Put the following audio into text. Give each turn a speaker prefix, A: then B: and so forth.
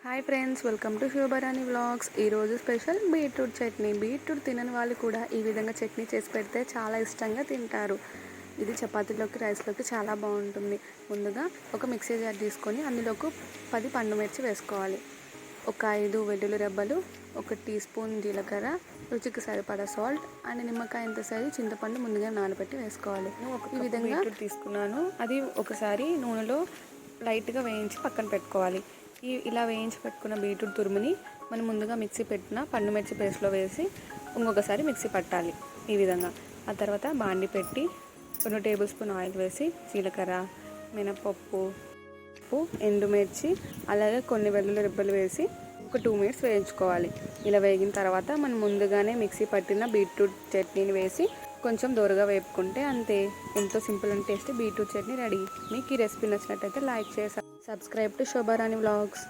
A: Hi friends, welcome to Shobharani vlogs. ఈరోజు special beetroot chutney. Beetroot తినని వాళ్ళు కూడా ఈ విధంగా చట్నీ చేసి పెడితే చాలా ఇష్టంగా తింటారు. ఇది చపాతీలోకి, రైస్లోకి చాలా బాగుంటుంది. ముందుగా ఒక మిక్సీ జార్ తీసుకొని అందులోకి 10 పండు మిర్చి వేసుకోవాలి. ఒక 5 వెల్లుల్లి రెబ్బలు, 1 టీ స్పూన్ జీలకర్ర, రుచికి సరిపడా సాల్ట్ అండ్ నిమ్మకాయ ఇంత సైజు చింతపండు ముందుగా నానబెట్టి వేసుకోవాలి. ఈ విధంగా బీట్రూట్ తీసుకున్నాను. అది ఒకసారి నూనెలో లైట్గా వేయించి పక్కన పెట్టుకోవాలి. ఇలా వేయించి పెట్టుకున్న బీట్రూట్ తురుముని మనం ముందుగా మిక్సీ పెట్టిన పండు మిర్చి పేస్ట్లో వేసి ఇంకొకసారి మిక్సీ పట్టాలి ఈ విధంగా. ఆ తర్వాత బాండి పెట్టి 2 టేబుల్ స్పూన్ ఆయిల్ వేసి జీలకర్ర, మినపప్పు, ఎండుమిర్చి, అలాగే కొన్ని వెల్లుల్లి రెబ్బలు వేసి ఒక 2 మినిట్స్ వేయించుకోవాలి. ఇలా వేగిన తర్వాత మనం ముందుగానే మిక్సీ పట్టిన బీట్రూట్ చట్నీని వేసి కొంచెం దూరగా వేపుకుంటే అంతే. ఎంతో simple and tasty beetroot chutney ready. మీకు ఈ రెసిపీ నచ్చినట్టయితే లైక్ చేసి సబ్స్క్రైబ్ టు శోభారాణి వ్లాగ్స్.